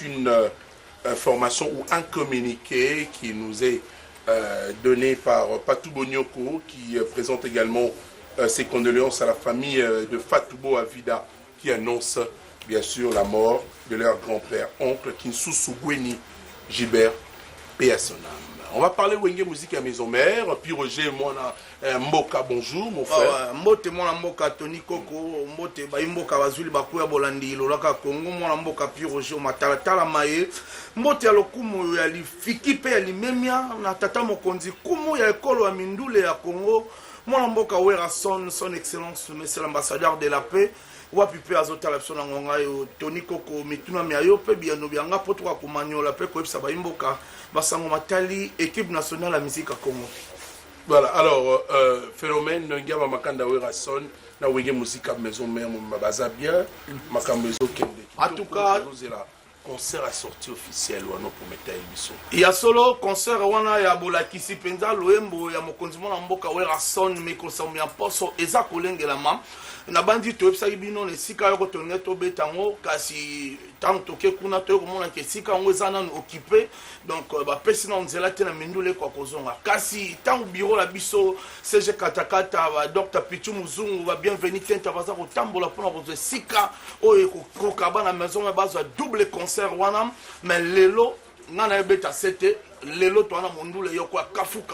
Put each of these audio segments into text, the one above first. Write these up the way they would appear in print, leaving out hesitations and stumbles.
une information ou un communiqué qui nous est donné par Patou Bonyoko, qui présente également ses condoléances à la famille de Fatoubo Avida, qui annonce bien sûr la mort de leur grand-père, oncle Kinsusu Gweni Gilbert Péassonam. On va parler Wenge musique à maison mère, puis Roger Mona Mboka, bonjour mon frère. Mbote Mona Mboka Tony Koko, Mbote Mboka Bazuli Bakuya Bolandi, Lolaka Congo, Mona Mboka puis Roger Matala Tala Maye, Mbote Alokumu ya Fiki pe ya Limemia, na tata mokonzi Kumu ya ekolo ya Mindule ya Congo, Mona Mboka Wera son excellence monsieur l'ambassadeur de la paix. Wapi pe azota la psona ngonga yo Tony Koko mituna miayo pe biano bianga poto kwa kumanyola pe ko ebisa ba imboka basango matali équipe nationale la musique à Congo. Voilà, alors phénomène ngaba makanda wera son na wenge musique à maison mère mabaza bien makambo ezo kende. En tout cas, concert a sorti officiel wana pour mettre émission. Il y a solo concert wana ya bolakisi penza loembo ya mokonzi mona mboka wera son meko samya poso eza kolengela mam. Na bandi to ebisa bino ne sika yo kotonga to betango kasi tant toke kuna to komona ke sika ngo ezana occupé donc ba pesi na nzela te na mindule kwa kozonga kasi tant bureau la biso CG katakata ba Dr Pichu Muzungu ba bienvenue tenta baza ko tambola pona ko sika o ko kabana maison ba baza double concert wana mais lelo ngana ebeta sete lelo to na mondule yo kwa kafu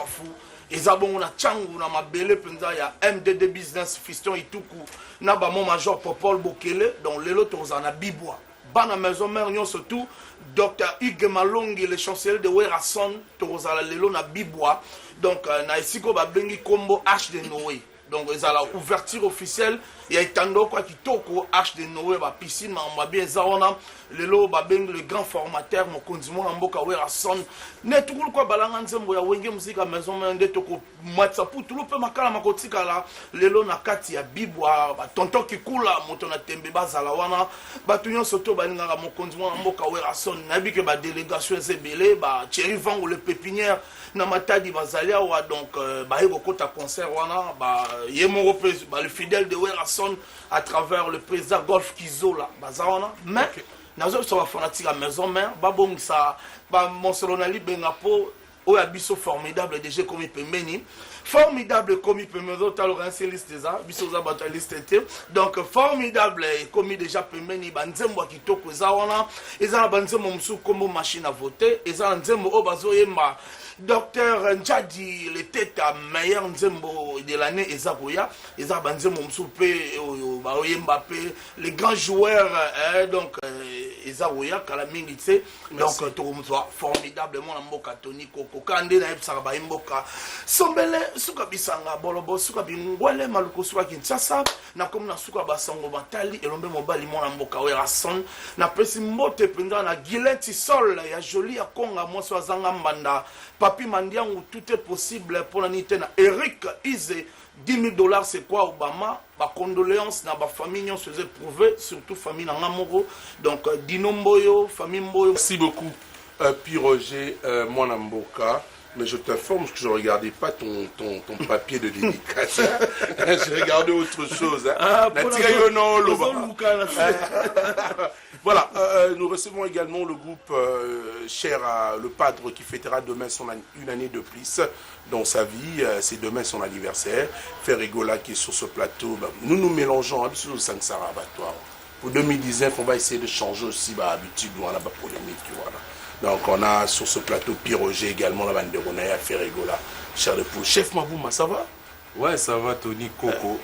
Ezabon na changu na mabele penza ya MDD Business Fiston Ituku na ba mon major Popol Bokele donc lelo tozana bibwa bana maison mère nyon surtout Dr Hugues Malongi le chancelier de Werason tozala lelo na bibwa donc na esiko ba bengi combo H de Noé donc ezala ouverture officielle ya itando kwa kitoko H de Noé ba piscine ma bien zaona lelo ba bengi le grand formateur mokonzi mona mboka Werason ne tukulu kwa balanga nzembo ya wenge muzika maison mende toko matsa putulu pe makala makotika la lelo na kati ya bibwa ba tonto kikula moto na tembe bazala wana batunyo soto balinga mokonzi mona mboka Werason na bike ba délégation ezebele ba Thierry Vango le pépinière na matadi bazalia wa donc ba yego kota concert wana ba yemo ba le fidèle de Werason à travers le président Golf Kizola bazawana mais nazo so fanatique à maison mère babong ça ba monsolonali bengapo o abiso formidable déjà comme pemeni formidable comme pemezo talo liste za biso za bataliste donc formidable comme déjà pemeni banzembo kitoko za wana eza banzembo msu comme machine à voter eza nzembo o bazo yemba Docteur Ndjadi, le tête à meilleur nzembo de l'année Ezaboya, Ezaba nzembo Msoupe, Mbappé, les grands joueurs, donc Ezaboya, Kalamingitse, donc Torumzoa, formidablement Mboka Tony Koko, Kande na Epsaraba Mboka, Sombele, Suka Bisanga, Bolobo, Suka Bingwale, Maluko Suka Kinshasa, na comme na Suka Basango Batali, et l'ombe mobile Mona Mboka Werason, na Pesi Mbote Penda, na Gilenti Sol, ya Jolie à Konga, moi Swazanga Mbanda, Papi Mandiango, tout est possible pour la Nitena. Eric Ize, $10,000, c'est quoi Obama? Ma condoléance na ba famille on se faisait prouver, surtout famille na Namoro. Donc Dino Mboyo, famille Mboyo. Merci beaucoup, Puis Roger Mwanamboka. Mais je t'informe que je ne regardais pas ton papier de dédicace. J'ai regardé autre chose. Voilà, nous recevons également le groupe cher à le padre qui fêtera demain une année de plus dans sa vie. C'est demain son anniversaire. Ferrigola qui est sur ce plateau. Nous nous mélangeons sur le Sansara abattoir. Pour 2019, on va essayer de changer aussi l'habitude de la polémique. Voilà. Donc on a sur ce plateau Piroger également la bande de Ronaya Ferrigola. Cher de Pou. Chef Mabouma, ça va? Ouais, ça va Tony Koko,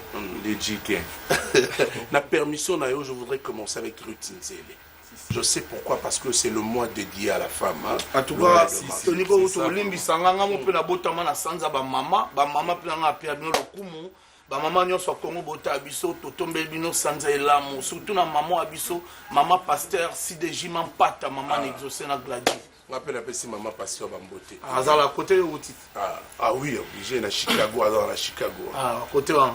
les Djiken. La permission, je voudrais commencer avec Ruth Nzele. Je sais pourquoi, parce que c'est le mois dédié à la femme. Hein. En tout cas, Tony Koko, tu limbi sanganga mo pe na botama na sanza ba mama pe na pe abino lokumu. Ba mama nyonso Kongo bota abiso to tombe bino sanza elamu surtout na maman abiso mama pasteur si de jiman pata maman exaucé na gladi. On appelle si maman pasteur Bambote. Azala à côté où tu. Ah oui, obligé na Chicago, à Chicago. Ah, à côté là.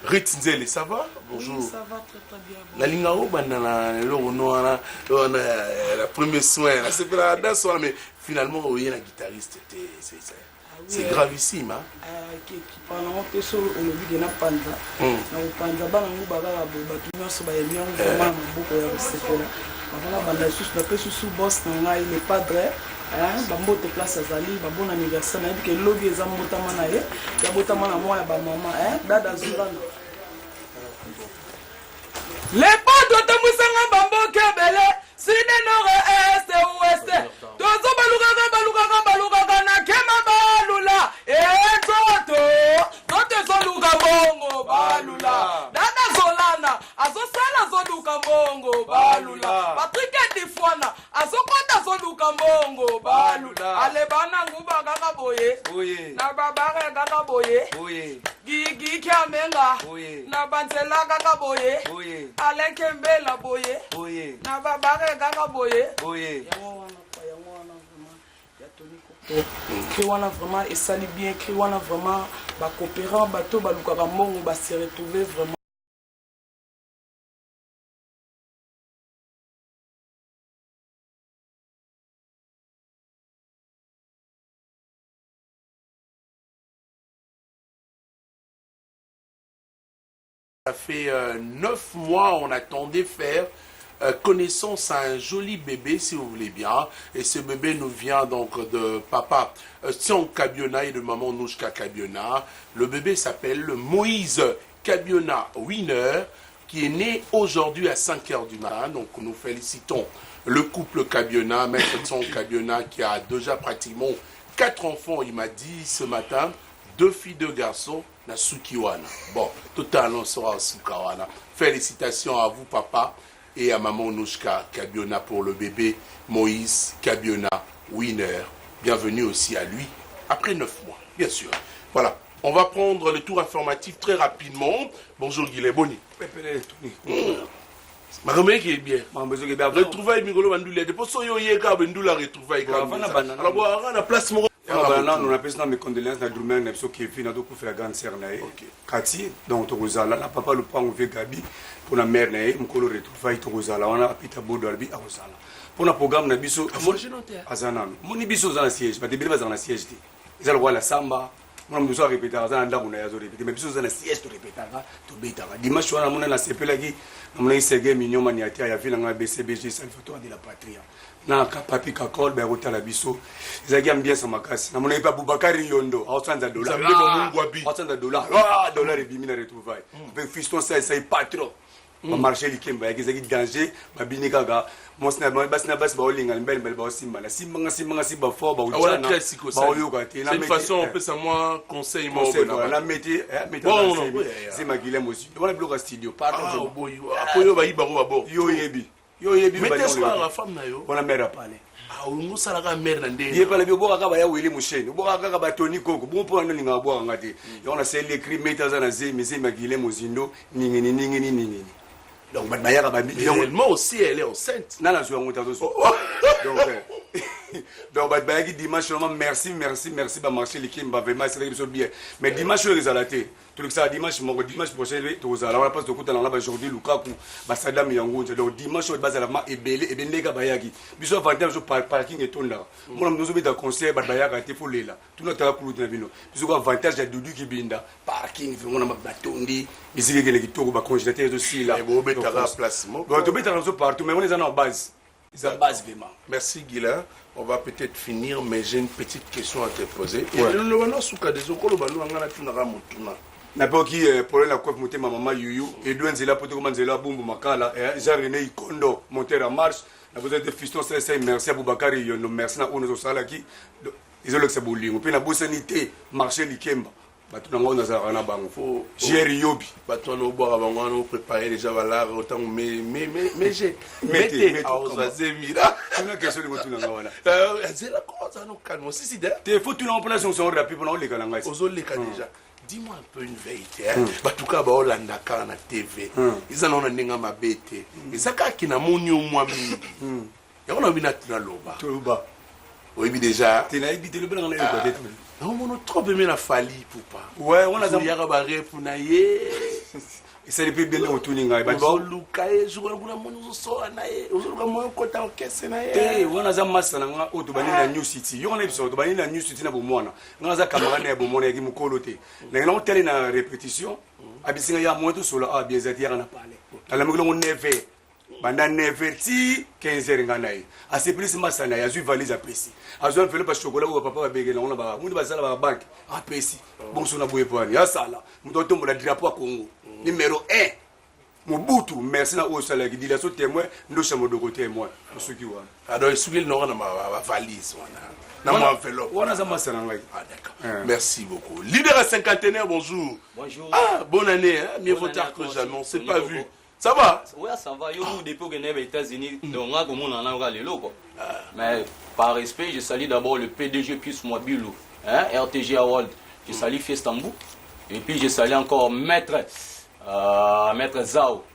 Ruth Nzele, ça va? Bonjour. Oui, ça va très bien. La lingao banana la première soin, c'est pas la danse mais finalement il y a un guitariste c'est gravissime hein. Qui pendant que sur au début de la panza. Na panza bana ngubaka batu nyonso ba yemi vraiment beaucoup ya sekola. Voilà, banda sous la paix sous boss nanga il est padre. Bambo te place azali, bon anniversaire na que lobby eza mbotama na ye. Ya botama na moi ya ba maman dada Zulana. Les potes de Moussanga Bambo Kebele, Sine Nord Est Ouest. Tozo baluka na kema balula. Toto, tote zoluka bongo balula. Dada Zolana, azosala zoluka bongo balula. Patrick Difwana, azokota zoluka bongo balula. Alebana nguba kaka boye. Na babare kaka boye. Gigi Kamenga. Na Banzela kaka boye. Alekembela boye. Na babare kaka boye. Kriwana vraiment et ça bien Kriwana vraiment ba coopérant bateau baluka mongo ba se retrouver vraiment. Ça fait 9 mois, on attendait faire connaissance à un joli bébé, si vous voulez bien. Et ce bébé nous vient donc de papa Sion Kabiona et de maman Nouchka Kabiona. Le bébé s'appelle Moïse Kabiona Winner, qui est né aujourd'hui à 5 h du matin. Donc nous félicitons le couple Kabiona, maître Sion Kabiona, qui a déjà pratiquement 4 enfants, il m'a dit ce matin. 2 filles, 2 garçons, na Sukiwana. Bon, tout à l'heure sera Sukawana. Félicitations à vous, papa, et à maman Nouchka Kabiona pour le bébé Moïse Kabiona Winner. Bienvenue aussi à lui, après 9 mois, bien sûr. Voilà, on va prendre le tour informatif très rapidement. Bonjour Guillet Boni. Maramé qui est bien. Retrouvaille Migolo Bandoulé. Depuis que vous avez retrouvaille. Alors, on a place. On appelle mes condoléances à Drummond, qui est venu à la grande sœur. Cathy, donc Torozala, la papa le prend au Gabi pour la mère, on retrouve Torozala, on a Peter Boudalbi à Rosala. Pour le programme, on a biso. Azanam. Mon ibiso dans la siège, pas des bébés dans la siège. Ils ont le droit à la samba. On a besoin de répéter, on a répété, mais biso dans la siège, tu répètes, tu bêtes. Dimanche, on a la CPLagi, on a essayé mignon maniatia, il y a vu un BCBG, Salvatore de la patrie. Na papi kakol ba rota la biso ezaki bien sa makasi na mona pas Boubacar Yondo à $100 $100 dollar et bimina retrouvaille avec fiston ça pas trop ba marché likemba yaki ezaki danger ba binika ga mosna bas ba olinga mbele ba simba na simba simba fort ba utana ba oyoka te na façon on peut ça moi conseil moi na métier c'est Magilem aussi on a bloqué studio pardon boy apoyo ba iba ba bo yo yebi mais t'es pas la femme na yo on a mère parler on sala ka mère na ndé ye pala bi boka ka ba ya wele musheni boka ka ba Tony Koko bon po ndo linga boka ngati on a c'est l'écrit métaza na zemi Magilem mozindo ningini donc ba ya ka ba réellement aussi elle est enceinte na la zo ngota zo donc ba ya ki dimanche merci ba marché likimba vraiment c'est bien mais dimanche les alaté tout ça dimanche prochain tous ala on passe de coup dans la aujourd'hui Lukaku ba Sadam yango donc dimanche au base la et belé et benega bayaki biso avantage parking et tonda moi nous obé da conseil ba bayaka te faut lela tout notre kulu na bino biso avantage ya dudu ki binda parking vraiment na batondi bisiki kele kitoko ba congélateur aussi là et bo betara placement donc to betara partout mais on est en base ils en base vraiment. Merci Guilain. On va peut-être finir, mais j'ai une petite question à te poser. Na boki pour la coiffe monter ma maman Yuyu et douane zela poto comment zela bumbu makala Jean René Ikondo monter en marche na besoin de fiston c'est merci à Boubacar Yondo merci na ono sala ki ils ont le sabolingo puis na bosanité marché likemba bato na ngona za rana bango fo Jerry Yobi bato na oboka bango na préparer déjà voilà autant mais j'ai mettez à Ozazemira une question de motuna ngwana zela comment ça nous calme aussi si d'ailleurs te faut tu l'emplacement son rapide pour les kalanga ozoleka déjà. Dis-moi un peu une vérité. En tout cas, on a la TV. Ils ont un mabete. Ils ont un monio moi. Et on a vu la loba. Oui, déjà. Tu n'as dit le blanc dans les côtés. On a trop aimé la fali, poupa. Ouais, on a un yabaré pour naïe. Et ça depuis bien au tuning. Bon, Lucae, je vois mon so naïe. Aujourd'hui, moi, côté en caisse naïe. On a un master na autobani na New City. On a besoin autobani na New City na bomona. On a un camarade na bomona qui mukolote. Na on tele na répétition. Abisinga ya moto solo a bien zati ya na parler. Ala muglo on neve. banda 9h ti 15h nganayi asepelisi masana ya zwi valise apesi azwa mfele pa chocolat ko papa babengela ngona ba mundi basala ba banque apesi bonso na boye pani asala mutoto mo la drapeau à Congo numéro 1 Mobutu merci na osala ki dila so témoin ndo chamo de côté témoin soki wana alors soukil no na ma valise wana na mo enveloppe wana za masana ngai ah d'accord merci beaucoup leader à cinquantenaire bonjour bonjour ah bonne année hein mieux vaut tard que jamais on s'est pas vu. Ça va? Oui, ça va. Yo, depuis que je suis aux États-Unis, donc là, comme on en a regardé là, mais par respect, je salue d'abord le PDG Pius Mwabilou, hein, RTG Award. Je salue Fiestambu. Et puis je salue encore Maître Zao.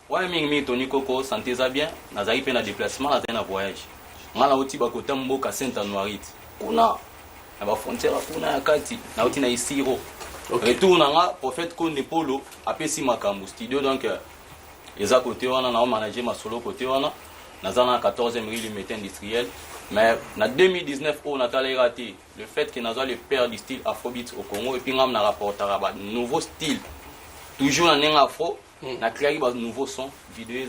Ouais, Ming Tony Coco, santé ça bien. Nazari fait un déplacement, nazari un voyage. Moi, là, aussi, bakotam mboka Saint-Anoirit. Kuna, na ba frontière kuna yakati, na uti na isiro. Retour na prophète Konde Polo, apesi makambo studio donc. Les à côté, on a managé ma solo côté, on a 14e mm industriel. Mais en 2019, on a raté le fait que nous avons le père du style afrobeat au Congo. Et puis, on a rapporté un nouveau style. Toujours en afro, on a créé un nouveau son. Vidéo,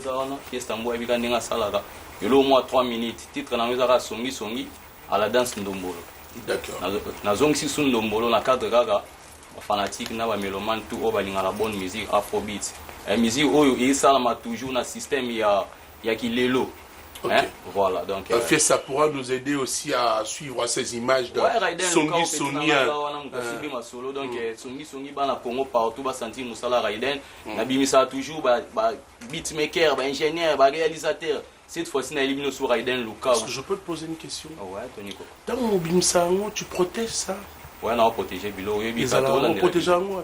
qui est en bois, et puis on a salaga. Et là, au moins 3 minutes. Titre, on a songi songi à la danse Ndombolo. D'accord. On a zongi si Ndombolo, on a 4 gaga. Fanatique, on a mélomane, tout, on a la bonne musique afrobeat. La musique, ça m'a toujours un système, il y a qui l'élo. Hein? Voilà, donc. Ça pourra nous aider aussi à suivre ces images de Songi Songi. Donc, Songi Songi, dans Congo, partout, va sentir Moussala Raiden. Nabimisa toujours, beatmaker, ingénieur, réalisateur. Cette fois-ci, on a éliminé sur Raiden Luka. Est-ce que je peux te poser une question? Ouais, Tony. Dans mon Bimsa, tu protèges ça? Ouais, on a protégé Bilo. On protège à moi.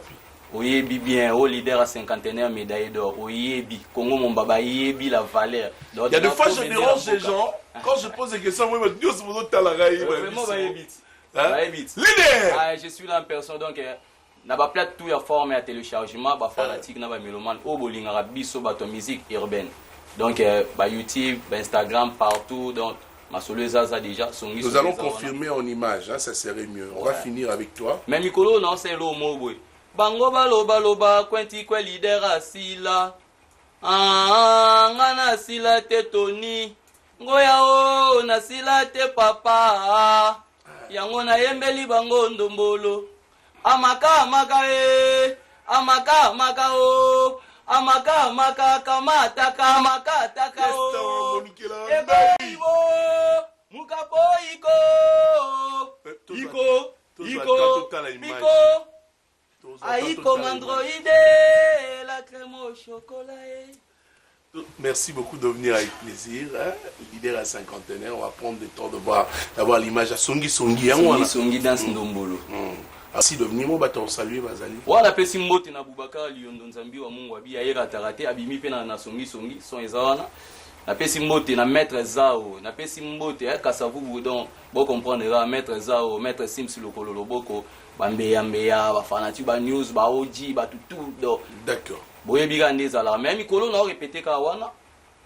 Oyebi bien, au leader à cinquantenaire médaille d'or. Oyebi, Congo mon baba, Oyebi la valeur. Il y a des fois je dérange les gens. Quand je pose des questions, moi je me dis, c'est mon talent. Vraiment, leader! Je suis là en personne, donc, n'a pas plate tout à forme à téléchargement, bah fanatique, n'a pas mélomane, au bowling arabe, sur bateau musique urbaine. Donc, bah YouTube, bah Instagram, partout, donc. Déjà, nous allons confirmer en image, hein, ça serait mieux. On va finir avec toi. Mais Mikolo, non, c'est l'homo. Bango baloba, kwenti kwe leader asila. Ngana sila te Tony. Ngoya o, na sila te papa. Yango na yembeli bango Ndombolo. Amaka e, amaka o. Amaka kamata o. Ego mukapo iko Aïko Android, la crème au chocolat. Merci beaucoup de venir avec plaisir. Hein? Leader à cinquantenaire, on va prendre le temps de voir, d'avoir l'image à Songi Songi. Songi dans Ndombolo. Merci de venir, mon bâton, salut Bazali. Voilà, pesi mbote na Boubacar Lyondo Nzambi wa Mungu abi ayera tarate abimi pe na Songi Songi son ezawana. Na pesi mbote na maître Zao, na pesi mbote kasavu budon, bo comprendre maître Zao, maître Sims Lokolo boko. Bambeya, bafanati, ba news, ba OG, ba tout. D'accord. Boye bigande zala. Mais Mikolo n'a répété kawana.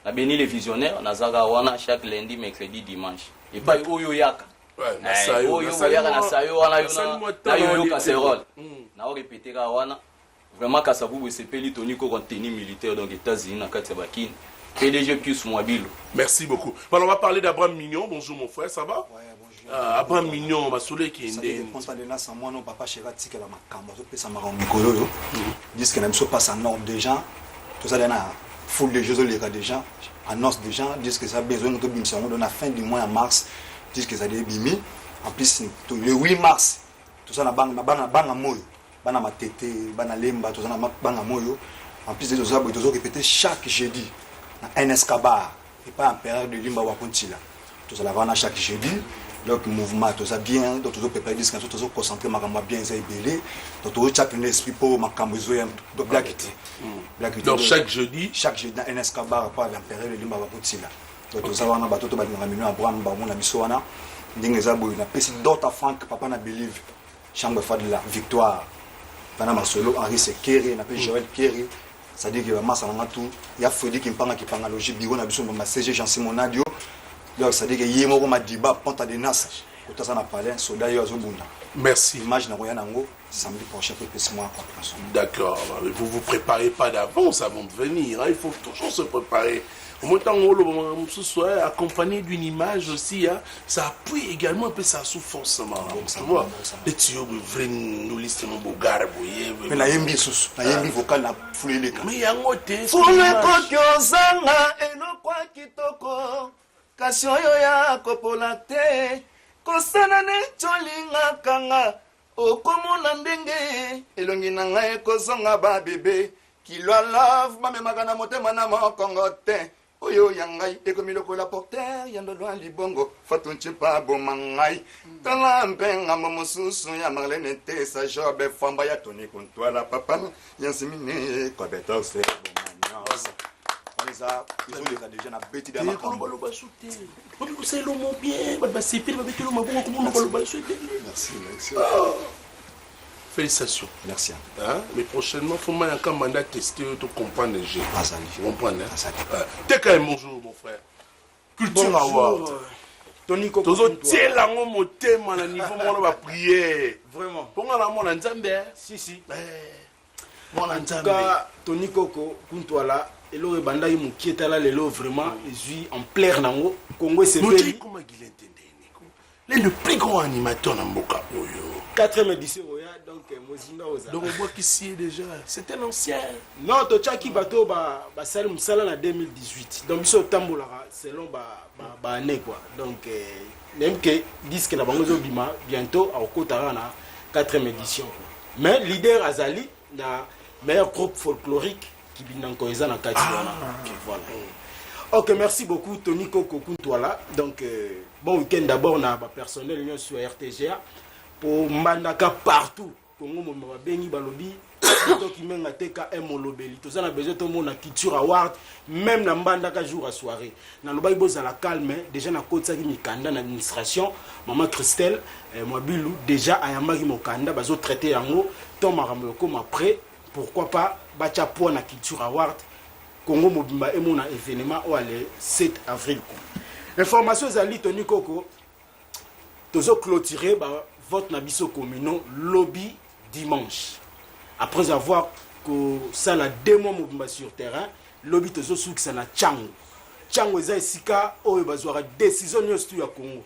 Na béni les visionnaires, na zaga wana chaque lundi, mercredi, dimanche. Et pas Oyo Yaka. Ouais, na sayo. Oyo Yaka na sayo wana na yo casserole. Na répété kawana. Vraiment Kasavu c'est peli Tony ko contenu militaire donc États-Unis na Katsabakine. PDG Pius Mwabilou. Merci beaucoup. Bon, on va parler d'Abraham Mignon. Bonjour mon frère, ça va? Ouais, bonjour. Abraham Mignon, ma soleil qui est indé. Mon papa chéri tika la makamba so pesa mara mikolo yo. Disque na biso passe en ordre des gens. Tout ça na foule de jeux les des gens, annonce des gens, disent que ça a besoin de bimsa on la fin du mois en mars, disent que ça des bimi. En plus le 8 mars, tout ça na banga moyo. Bana matete, bana lemba, tout ça na banga moyo. En plus de ça, ils répéter chaque jeudi. NSK bar et pas en période de Limba Wakuntila. Tout ça là chaque jeudi. Donc mouvement tout ça bien, donc tout préparer disque, tout concentrer ma bien ça belé. Donc tout chaque l'esprit pour ma cambozo donc blackité. Donc chaque jeudi dans NSK bar pas en période de Limba Wakuntila. Donc tout ça on a bateau to ba ngaminou Abraham ba mona bisoana. Ndinga za boy na pesi d'autres Franck papa na believe. Chambre fa de la victoire. Pendant ma solo Henri Sekere na pe Joël Kerry. C'est-à-dire que vraiment ça n'a tout il y a Freddy qui parle logique bureau na biso ma CG Jean Simon Nadio donc c'est-à-dire que yemo ko madiba ponta de nas ko ça na parler soda yo azobunda merci image na roya nango samedi prochain pour ce mois d'accord vous vous préparez pas d'avance avant de venir hein? Il faut toujours se préparer Au moins, tant que soit accompagné d'une image aussi, hein, ça appuie également un peu sa souffrance. Tu vois, les tuyaux, nous listons nos beaux gars, mais la yembi sous, la yembi vocal n'a foulé les gars. mais il y a un côté. Fule kokiozanga enokwa kitoko kasi oyo ya kopola te kosana necolinga kanga okomona ndenge elongi na ngai ekozonga babebe kilwa love bamemaka na motema na mokongo te oyo ya ngai ekomi lokola porter ya ndolwa libongo fatu ncipa boma ngai tala mpe ngambo mosusu ya marlene te sa jobe famba ya toni kontwala papa ya nsimine kobetose bomanyos ça ils ont déjà déjà na beti da makambo c'est le mot bien c'est pile avec le mot merci félicitations merci hein mais prochainement faut moi un mandat tester to comprendre le jeu comprendre t'es quand même bonjour mon frère culture award Tony Coco tozo tiela ngo motema na niveau mona ba prière vraiment ponga na mona nzambe si mona nzambe Tony Coco kuntwala elo ebanda yi mukietala lelo vraiment ezui en plaire nango Congo c'est fait comment il entendait le plus grand animateur na mboka oyo 4e édition oya donc mozinga oza donc on voit qu'ici déjà c'était l'ancien non to chaki bato ba sali musala na 2018 donc biso tambola selon ba année quoi donc même que disque na bango zo bima bientôt au kotara na 4e édition mais leader azali na meilleur groupe folklorique qui binanko eza na kati voilà. OK, merci beaucoup Tony Coco Kuntwala. Donc bon week-end d'abord na ba personnel union sur RTGA pour mandaka partout Congo mo bengi balobi to ki menga teka emolobeli to na besoin to mona culture award même na mbandaka jour à soirée na loba iboza la calme déjà na kotsa ki mikanda na administration maman Christelle moi bilu déjà ayamaki mokanda bazo traiter yango to makambo comme après pourquoi pas bacha po na culture award Congo mobimba emona événement au le 7 avril. Information zali Tony Coco tozo clôturer ba vote na biso communaux lobby dimanche. Après avoir que ça la 2 mois mobimba sur terrain, lobby tozo soukisa na Chango. Chango eza esika oyo bazwara décision nyonso ya Congo.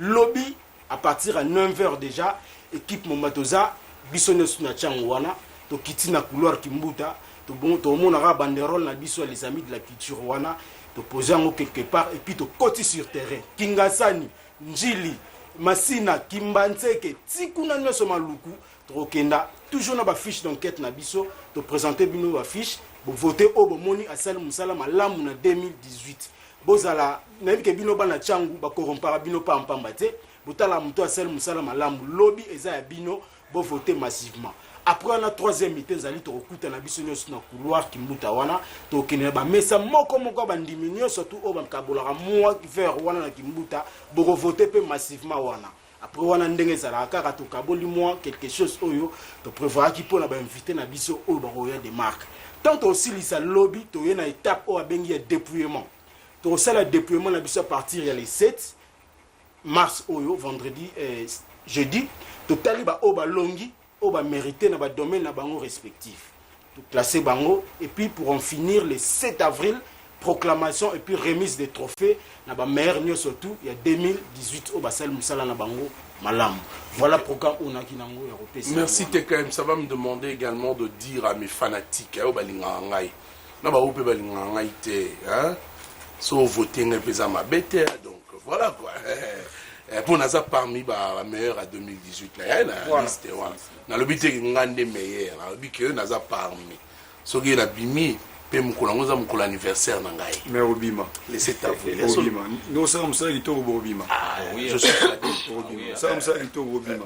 Lobby à partir à 9h déjà équipe Momatoza biso nyonso na Chango wana to kiti na couloir Kimbuta. Tout le monde a banderole na biso les amis de la culture wana to poser en quelque part et puis to côté sur terrain Kingasani Njili Masina Kimbanseke Tikuna nyoso maluku to kenda toujours na ba fiche d'enquête na biso to présenter bino ba fiche bo voter au bomoni asal musala malamu na 2018 bozala na ke bino bana changu ba corrompara bino pa mpamba te botala muto asal musala malamu lobby eza ya bino bo voter massivement. Après la 3e mi-temps zali to okuta na biso nyonso na couloir Kimbuta wana to kenela ba mesa moko bandiminio surtout o ba kabolaka moi vers wana na Kimbuta boko voter pe massivement wana après wana ndenge zala kaka to kaboli moi quelque chose oyo to prévoir ki pona ba inviter na biso o ba roya des marques tant aussi lisa lobby to yena étape o abengi ya déploiement to sala déploiement na biso à partir ya les 7 mars oyo vendredi jeudi to taliba o ba longi on va mériter dans le domaine respectif. Tout classer bango et puis pour en finir le 7 avril proclamation et puis remise des trophées na ba meilleur surtout il y a 2018 au basal musala na bango malam. Voilà pourquoi on a kinango européen. Merci TKM, ça va me demander également de dire à mes fanatiques au balinga ngai. Na ba ope balinga ngai te hein. So voter un peu ma bête donc voilà quoi. Pour nous parmi les meilleurs à 2018 là liste na le but ngande meilleur na le but que nous parmi so qui na bimi pe mukolango za mukolo anniversaire na ngai mais obima le 7 avril obima nous sommes ça il to obima je suis flatté ça ça il to obima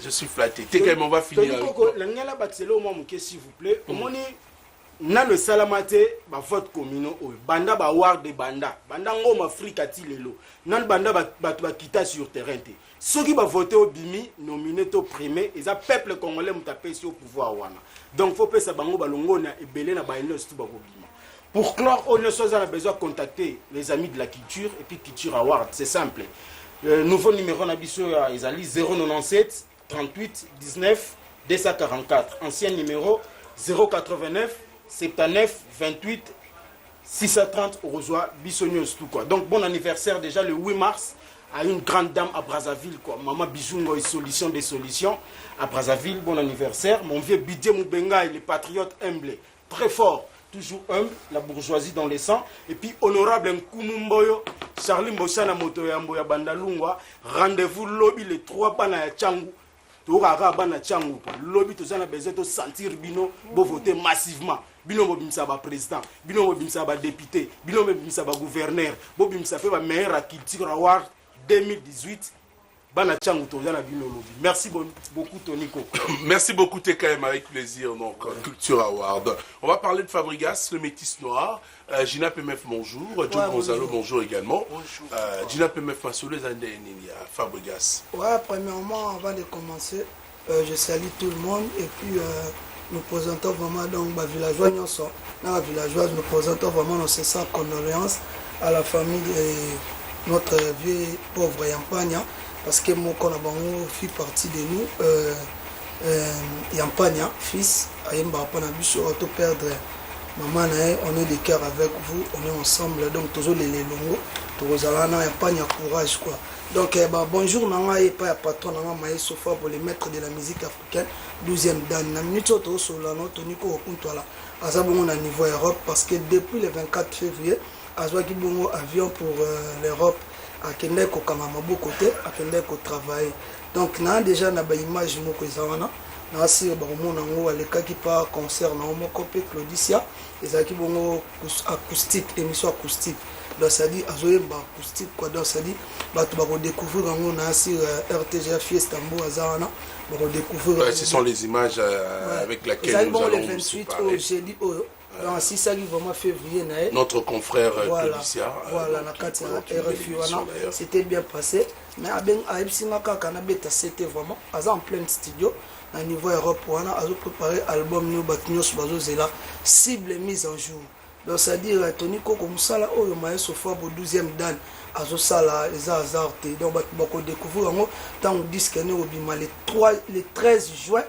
je suis flatté TKM on va finir la ngala batselo moi muke s'il vous plaît omoni na le salamate ba vote communaux banda ba war de banda ngoma Afrika ti lelo nan banda ba kita sur terrain te ceux qui va voter au bimi nominé to primé et ça peuple congolais mutapé sur pouvoir wana donc faut pesa bango balongo na ebele na ba eno tout ba bima pour clore on a besoin de contacter les amis de la culture et puis culture award c'est simple nouveau numéro na biso ya ezali 097 38 19 244 ancien numéro 089 79 28 6h30 au rejoint Bissonios tout quoi. Donc bon anniversaire déjà le 8 mars à une grande dame à Brazzaville quoi. Maman Bijoungo et solution des solutions à Brazzaville, bon anniversaire. Mon vieux Bidje Moubenga, il est patriote humble, très fort, toujours humble, la bourgeoisie dans les sangs. Et puis honorable Nkumumboyo, Charlie Mboshana Motoyambo ya Bandalungwa, rendez-vous lobby les 3 bana ya Tchangou. Tourara bana Tchangou. Lobby tozana besoin de sentir bino, bo voter massivement. Bino bobimsa ba président, bino bobimsa ba député, bino bobimsa ba gouverneur, bobimsa fait ba meilleur culture award 2018. Bana Tchangou tozana bino lobby. Merci beaucoup Tony Koko. Merci beaucoup TKM, avec plaisir. Donc Culture Award. On va parler de Fabregas, le métis noir. Gina PMF, bonjour. Joe Gonzalo, bonjour également. Bonjour. Gina PMF, Masolo, Fabregas. Ouais, premièrement, avant de commencer, je salue tout le monde et puis nous présentons vraiment donc ma villageois, dans la villageoise, nous présentons vraiment nos sincères condoléances à la famille de notre vieux pauvre Yampagna, parce que mon collègue fait partie de nous, Yampagna, fils, Ayemba Panabuso, auto perdre maman, on est de cœur avec vous, on est ensemble, donc toujours les longs, toujours Yampagna courage quoi. Donc bonjour nanga et pas patron nanga Maïs Sofa pour les maîtres de la musique africaine 12e dan na minute auto solano toniko okuntwala aza bongo na niveau Europe parce que depuis le 24 février azwaki bongo avion pour l'Europe akende ko kanga maboko te akende ko travailler donc na déjà na ba image moko ezawana na asire ba mona ngo alekaki pa concert na moko pe Claudicia ezaki bongo acoustique émission acoustique. Donc ça dit azoyemba acoustique quoi, donc ça dit bato bako découvrir ngo na sur RTGA Fiesta Mbo azana bako découvrir ce sont les images avec laquelle nous allons le 28 au jeudi donc si ça arrive vraiment février na notre confrère Claudicia voilà na kati ya RFI wana c'était bien passé mais aben aibsinga kaka na beta c'était vraiment aza en plein studio à niveau Europe wana azo préparer album new batnyos bazo zela cible mise en jour. Donc ça dit Tony Koko Moussala oyo Maïs Sofa pour 12e dan azo sala les hasard donc bako découvrir ngo tant disque né obima le 13 juin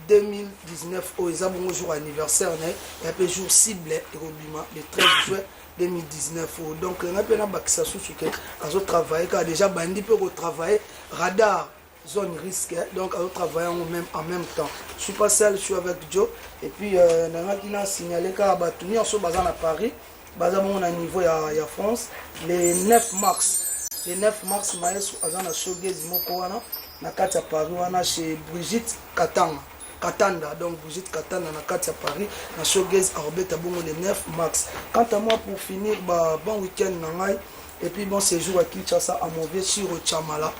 2019 au ezabongo jour anniversaire né et puis jour cible et obima le 13 juin 2019 donc on a peine bakisa sous que azo travailler car déjà bandi peut travailler radar zone risque donc à travailler en même temps. Je suis pas seul, je suis avec Joe et puis on a signalé qu'à Batuni en ce bazar à Paris, bazar mon niveau à France le 9 mars. Le 9 mars Maïs azana showgaze moko wana na kati à Paris wana chez Brigitte Katanda donc Brigitte Katanda na kati à Paris na showgaze à Robert Bongo le 9 mars. Quant à moi pour finir bon week-end nangai et puis bon séjour à Kinshasa à mon vieux Chiro Chamala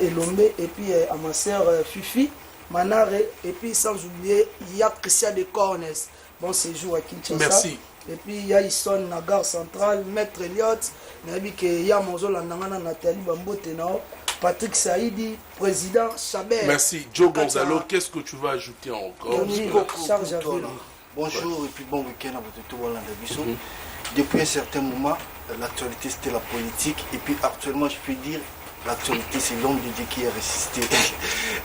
et Lombe et puis à ma sœur Fifi Manare et puis sans oublier il y a Christian de Cornes bon séjour à Kinshasa. Merci. Et puis il y a Ison na gare centrale Maître Elliott nabi que il y a Mozola Nangana Nathalie Bambote nao Patrick Saïdi président Chabert. Merci Joe Gonzalo, qu'est-ce que tu vas ajouter encore? Bonjour et puis bon week-end à votre tout Hollande Bissot. Depuis un certain moment, l'actualité c'était la politique et puis actuellement je peux dire l'actualité c'est l'homme de Dieu qui est résisté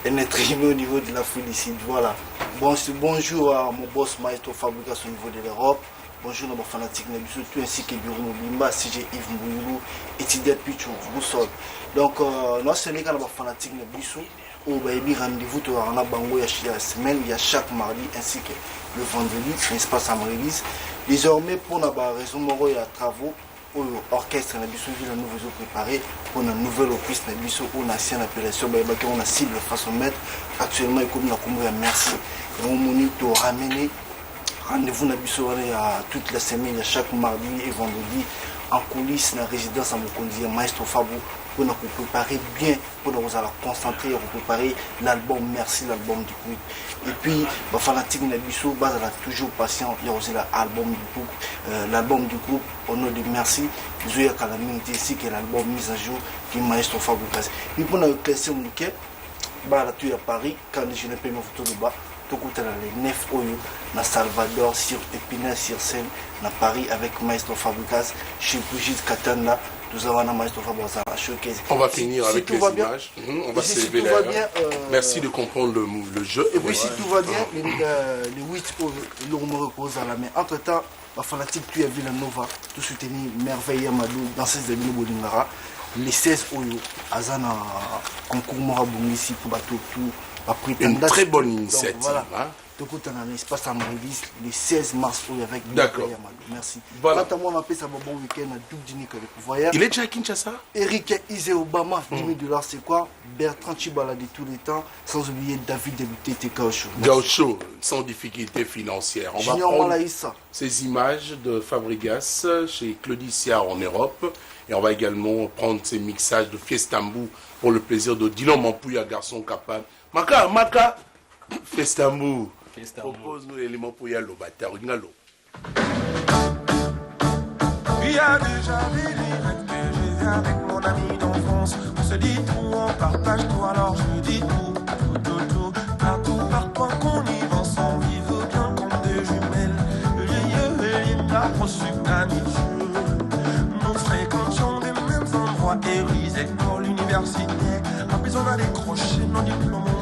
un être humain au niveau de la foule ici. Voilà. Bonjour à mon boss Maestro Fabregas au niveau de l'Europe. Bonjour à mon fanatique Nabiso, tout ainsi que Bureau Mobimba, CG Yves Mboulou, et Tidet Pichou, Boussol. Donc, nous sommes les fanatiques Nabiso. Au baby rendez-vous tu en a bango il y a semaine il y a chaque mardi ainsi que le vendredi n'est-ce pas ça me release désormais pour la raison il y a travaux au orchestre na biso ville nouveau préparé pour une nouvelle opus na biso on a ancienne appellation on a cible façon mettre actuellement comme na kombo ya merci et on monite ramener rendez-vous na biso il y a toute la semaine il y a chaque mardi et vendredi en coulisses la résidence à Mokondi Maestro Fabou pour nous préparer bien, pour nous concentrer et préparer l'album Merci, l'album du groupe. Et puis, les fanatiques de Bissou, base toujours patient, il y a aussi l'album du groupe au nom de Merci, Zoya Kalamine, ainsi que l'album Mise à jour qui est Maestro Fabregas. Et pour nous classer au Niké, à Paris, quand je n'ai pas mis photo de bas, tout le temps les 9 Oyo, na Salvador, sur Épinal, sur Seine, na Paris avec Maestro Fabregas, chez Brigitte Katana. On va finir avec les images. On va se lever là. Merci de comprendre le jeu. Et puis si tout va bien, le 8 au me repose à la main. Entre temps, fanatique tu as Villanova tout soutenir merveille Amadou dans ces événements Bolingara les 16 Oyo Azana concours Morabongisi pour bateau tout après une très bonne initiative. Voilà. Hein? Donc on a un espace à Marévis le 16 mars avec D'accord. Merci. Voilà. Quand on appelle ça bon week-end à double dîner que le voyage. Il est déjà à Kinshasa? Eric Isé Obama, 10 000 $, c'est quoi? Bertrand Chibala de tous les temps, sans oublier David Debuté Gaucho. Gaucho, sans difficulté financière. On va Junior prendre Malaïssa. ces images de Fabregas chez Claudicia en Europe. Et on va également prendre ces mixages de Fiestambou pour le plaisir de Dylan Mampouya, garçon capable. Maka, Fiestambou. Propose-nous l'élément pour y aller au bâtard. Il y a déjà des lirettes que j'ai vues avec mon ami d'enfance. On se dit tout, on partage tout, alors je dis tout, tout. Partout, partout qu'on y va, sans vivre bien comme des jumelles. Lieu et Linda, nous fréquentions les mêmes endroits, Éris, école universitaire. En plus, on a décroché nos diplômes.